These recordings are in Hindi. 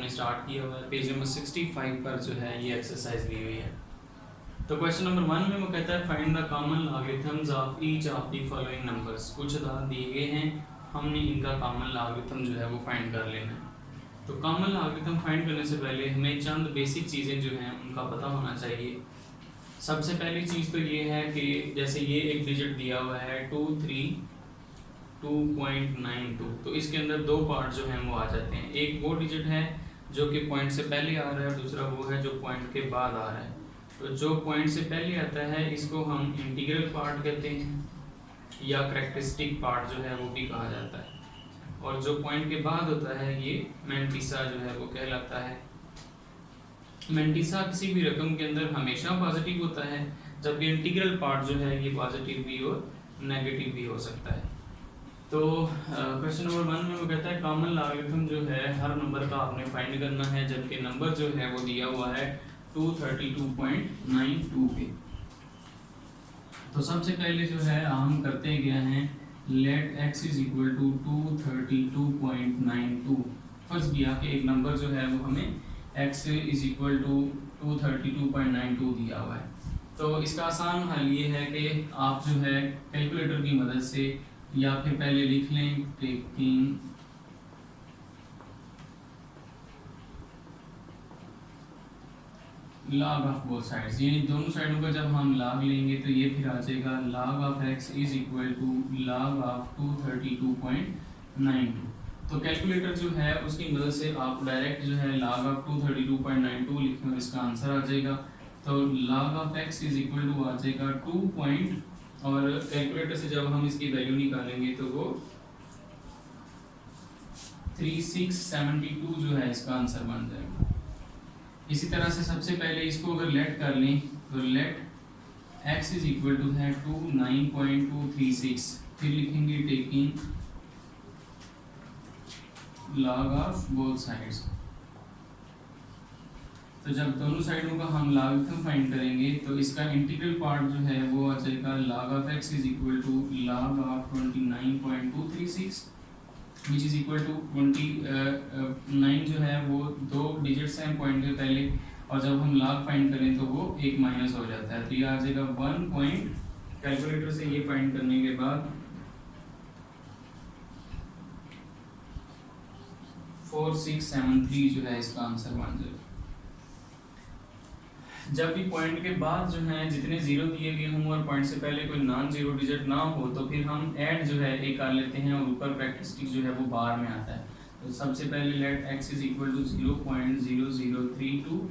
हमने स्टार्ट किया हुआ है। पेज नंबर 65 पर जो है ये एक्सरसाइज दी हुई है। तो क्वेश्चन नंबर 1 में वो कहता है find the common logarithms of each of the following numbers. कुछ अदाद दिए गए हैं, हमने इनका कॉमन लॉगरिथम जो है वो फाइंड कर लेना है। तो कॉमन लॉगरिथम फाइंड करने से पहले हमें चंद बेसिक चीज़ें जो हैं उनका पता होना चाहिए। सबसे पहली चीज़ तो ये है कि जैसे ये एक डिजिट दिया हुआ है 232.92, तो इसके अंदर दो पार्ट जो हैं वो आ जाते हैं। एक वो डिजिट है जो कि पॉइंट से पहले आ रहा है, दूसरा वो है जो पॉइंट के बाद आ रहा है। तो जो पॉइंट से पहले आता है इसको हम इंटीग्रल पार्ट कहते हैं या करैक्टरिस्टिक पार्ट जो है वो भी कहा जाता है, और जो पॉइंट के बाद होता है ये मैंटिसा जो है वो कहलाता है। मैंटिसा किसी भी रकम के अंदर हमेशा पॉजिटिव होता है, जबकि इंटीग्रल पार्ट जो है ये पॉजिटिव भी और नेगेटिव भी हो सकता है। तो क्वेश्चन नंबर 1 में वो कहता है कॉमन लॉगरिथम जो है हर नंबर का आपने फाइंड करना है, जबकि नंबर जो है वो दिया हुआ है 232.92 पे। तो सबसे पहले जो है हम करते क्या हैं, let x is equal to 232.92। First किया कि एक नंबर जो है वो हमें x इज इक्वल टू 232.92 दिया हुआ है। तो इसका आसान हल ये है कि आप जो है कैलकुलेटर की मदद से या फिर पहले लिख लें taking log of both sides, ये दोनों साइडों का जब हम log लेंगे तो ये फिर आ जाएगा log of x is equal to log of 232.92। तो कैलकुलेटर जो है उसकी मदद से आप डायरेक्ट जो है log ऑफ 232.92 लिखें और इसका आंसर आ जाएगा। तो log of x is equal to आ जाएगा 2 पॉइंट, और कैलकुलेटर से जब हम इसकी वैल्यू निकालेंगे तो वो 3672 जो है इसका आंसर बन जाएगा। इसी तरह से सबसे पहले इसको अगर लेट कर लें तो let x is equal to है 29.236, फिर लिखेंगे taking log of both sides. तो जब दोनों साइडों का हम लॉगरिथम फाइंड करेंगे तो इसका इंटीग्रल पार्ट जो है वो आ जाएगा log of x is equal to log of 29.236 which is equal to 29 जो है वो दो डिजिट्स हैं पॉइंट के पहले, और जब हम log फाइंड करें तो वो एक माइनस हो जाता है, तो ये आ जाएगा 1 पॉइंट। कैलकुलेटर से ये फाइंड करने के बाद 4673 जो है इसका आंसर बन जाएगा। जब भी पॉइंट के बाद जो है जितने जीरो दिए गए हों और पॉइंट से पहले कोई नॉन जीरो डिजिट ना हो तो फिर हम ऐड जो है एक कर लेते हैं और ऊपर करैक्टरिस्टिक जो है वो बार में आता है। तो सबसे पहले let x is equal to 0.0032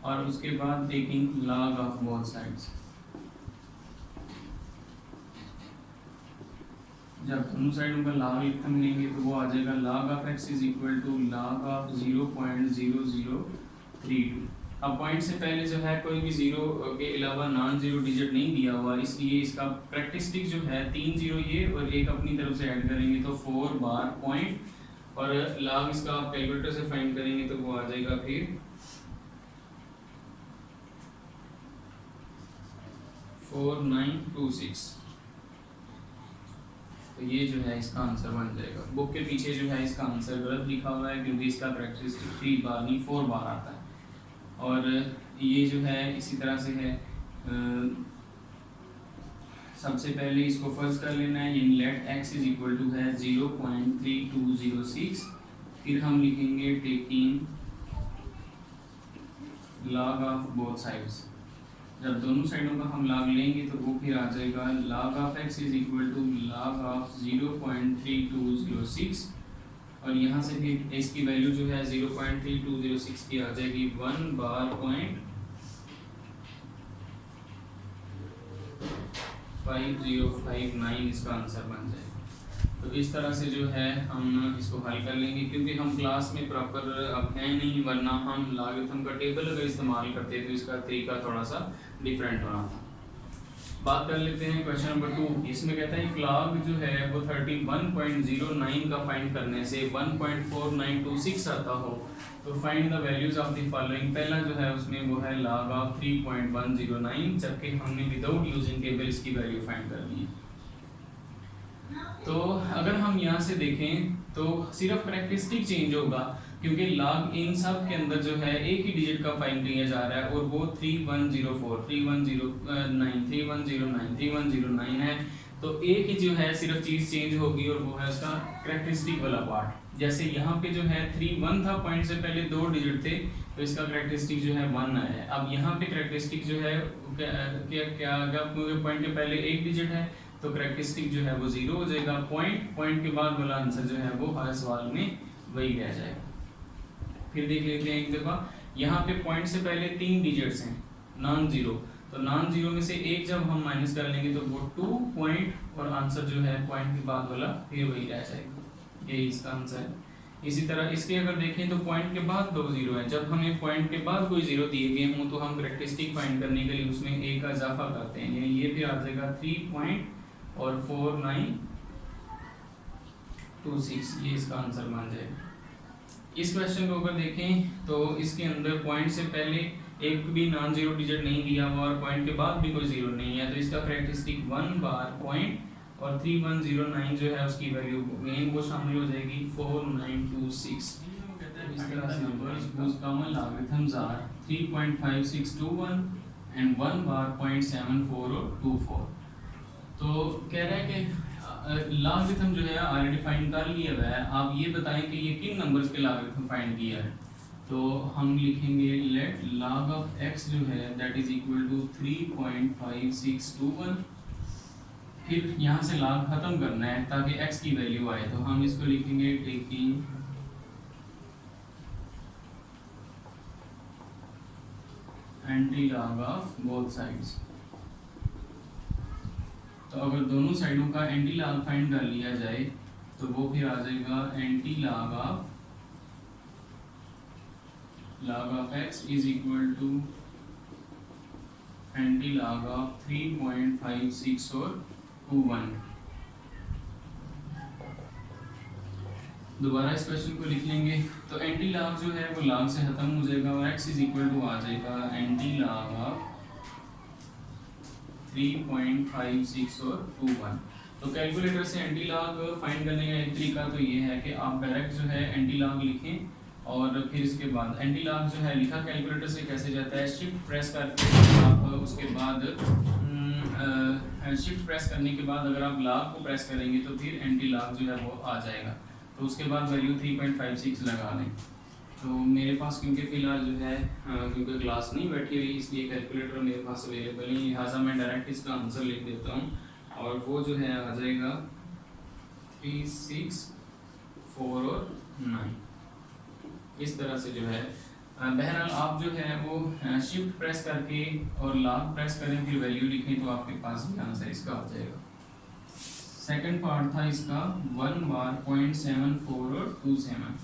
और उसके बाद taking log of both sides. जब दोनों साइडों का लॉगरिथम लेंगे तो वो आ जाएगा log of x is equal to log of 0.0032। अब पॉइंट से पहले जो है कोई भी जीरो के अलावा नॉन जीरो डिजिट नहीं दिया हुआ, इसलिए इसका प्रैक्टिस्टिक जो है 3 जीरो ये और एक अपनी तरफ से ऐड करेंगे तो 4 बार पॉइंट, और log इसका आप कैलकुलेटर से फाइंड करेंगे तो वो आ जाएगा फिर 4926। तो ये जो है इसका आंसर बन जाएगा। बुक के पीछे जो है इसका आंसर गलत लिखा हुआ है क्योंकि इसका प्रैक्टिस्टिक 3 बार नहीं 4 बार आता है। और ये जो है इसी तरह से है, सबसे पहले इसको फर्ज कर लेना है, इन let x is equal to है 0.3206, फिर हम लिखेंगे taking log of both sides. जब दोनों साइडों का हम log लेंगे तो वो फिर आ जाएगा log of x is equal to log of 0.3206, और यहाँ से भी इसकी वैल्यू जो है 0.3206 की आ जाएगी 1 बार पॉइंट 5059 इसका आंसर बन जाएगा। तो इस तरह से जो है हम इसको हल कर लेंगे, क्योंकि हम क्लास में प्रॉपर अब हैं नहीं, वरना हम लॉगरिथम का टेबल अगर इस्तेमाल करते तो इसका तरीका थोड़ा सा डिफरेंट होना था। बात कर लेते हैं क्वेश्चन नंबर 2। इसमें कहता है कि log जो है वो 31.09 का फाइंड करने से 1.4926 आता हो तो find the values of the following. पहला जो है उसमें वो है log ऑफ 3.109, जबकि हमने विदाउट यूजिंग टेबल इसकी वैल्यू फाइंड कर ली है। तो अगर हम यहाँ से देखें तो सिर्फ करैक्टरिस्टिक चेंज होगा, क्योंकि लॉग इन सब के अंदर जो है एक ही डिजिट का फाइंड किया जा रहा है और वो 3104 3109 3109 3109 है। तो एक ही जो है सिर्फ चीज़ चेंज होगी और वो है उसका करेक्टरिस्टिक वाला पार्ट। जैसे यहाँ पे जो है 31 था, पॉइंट से पहले 2 डिजिट थे, तो इसका करेक्टरिस्टिक जो है 1 आया है। अब यहाँ पे करेक्टरिस्टिक जो है क्या क्योंकि पॉइंट के पहले एक डिजिट है तो करेक्टरिस्टिक जो है वो 0 हो जाएगा। पॉइंट के बाद वाला आंसर जो है वो हर सवाल में वही रह जाएगा। फिर देख लेते हैं एक दफ़ा, यहाँ पे पॉइंट से पहले 3 डिजिट्स हैं नॉन जीरो, तो नॉन जीरो में से एक जब हम माइनस कर लेंगे तो वो 2 पॉइंट और आंसर जो है पॉइंट के बाद वाला फिर वही रह जाएगा। यही इसका आंसर है। इसी तरह इसके अगर देखें तो पॉइंट के बाद 2 जीरो है, जब हमें पॉइंट के बाद कोई जीरो दिए गए हों तो हम करेक्टरिस्टिक फाइंड करने के लिए उसमें एक का इजाफा करते हैं, यानी ये फिर आ जाएगा 3 पॉइंट और 4926, ये इसका आंसर बन जाएगा। इस क्वेश्चन को अगर देखें तो इसके अंदर पॉइंट से पहले एक भी नॉन जीरो डिजिट नहीं दिया हुआ और पॉइंट के बाद भी कोई जीरो नहीं है, तो इसका करेक्टरिस्टिक 1 बार पॉइंट और 3109 जो है उसकी वैल्यू मेन वो शामिल हो जाएगी 4926। इस तरह से numbers whose common logarithms are 3.5621 and 1 bar 0.74 और 24। तो कह रहा है कि लॉगरिथम जो है ऑलरेडी फाइंड कर लिया हुआ है, आप ये बताएं कि ये किन नंबर्स के लॉगरिथम फाइंड किया है। तो हम लिखेंगे लेट log of x जो है दैट इज इक्वल टू 3.5621। फिर यहाँ से log खत्म करना है ताकि x की वैल्यू आए, तो हम इसको लिखेंगे taking anti log of both sides. तो अगर दोनों साइडों का एंटी लॉग फाइंड कर लिया जाए तो वो फिर आ जाएगा anti log of x is equal to anti log of 3.56 और 21। दोबारा इस क्वेश्चन को लिख लेंगे तो एंटी लॉग जो है वो लॉग से खत्म हो जाएगा और x इज इक्वल टू आ जाएगा एंटी लॉग ऑफ 3.56 और 21। तो कैलकुलेटर से एंटी लॉग फाइंड करने का एक तरीका तो ये है कि आप डायरेक्ट जो है एंटी लॉग लिखें और फिर इसके बाद एंटी लॉग जो है लिखा कैलकुलेटर से कैसे जाता है, शिफ्ट प्रेस करके आप उसके बाद शिफ्ट प्रेस करने के बाद अगर आप लॉग को प्रेस करेंगे तो फिर एंटी लॉग जो है वो आ जाएगा। तो उसके बाद वैल्यू 3.56 लगा लें। तो मेरे पास क्योंकि फ़िलहाल जो है क्योंकि क्लास नहीं बैठी हुई इसलिए कैलकुलेटर मेरे पास अवेलेबल नहीं, लिहाजा मैं डायरेक्ट इसका आंसर लिख देता हूँ और वो जो है आ जाएगा 3, 6, 4 और 9। इस तरह से जो है बहरहाल आप जो है वो शिफ्ट प्रेस करके और लॉग प्रेस करें फिर वैल्यू लिखें तो आपके पास भी आंसर इसका आ जाएगा। सेकंड पार्ट था इसका 1 बार 0.74 और 27।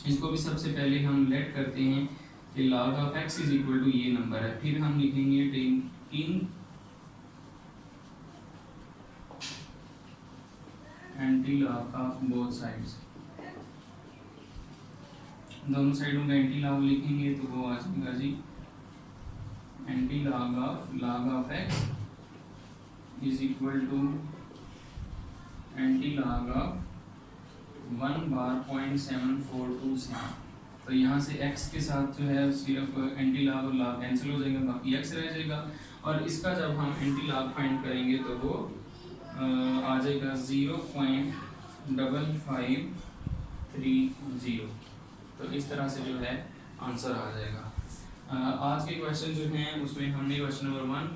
इसको भी सबसे पहले हम लेट करते हैं कि log of x is equal to ये नंबर है, फिर हम लिखेंगे taking anti log of both sides. दोनों साइडों का एंटी log लिखेंगे तो वो आ जाएगा जी anti log of x is equal to anti log of 1 bar 0.7427। तो यहाँ से x के साथ जो है सिर्फ एंटी लॉग और लॉग कैंसिल हो जाएगा, बाकी x रह जाएगा और इसका जब हम एंटी लॉग फाइंड करेंगे तो वो आ जाएगा 0.5530। तो इस तरह से जो है आंसर आ जाएगा। आज के क्वेश्चन जो हैं उसमें हमने क्वेश्चन नंबर 1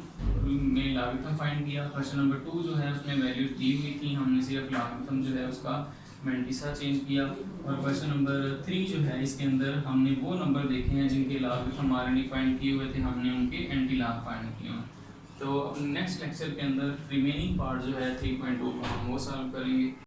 में लॉगरिथम फाइंड किया, क्वेश्चन नंबर 2 जो है उसमें वैल्यू दी हुई थी, हमने सिर्फ लॉगरिथम जो है उसका मैंटिसा चेंज किया और क्वेश्चन नंबर 3 जो है इसके अंदर हमने वो नंबर देखे हैं जिनके लॉगरिथम ऑलरेडी फाइंड किए हुए थे, हमने उनके एंटी लॉग फाइंड किए हैं। तो नेक्स्ट लेक्चर के अंदर रिमेनिंग पार्ट जो है 3.2 का हम वो सॉल्व करेंगे।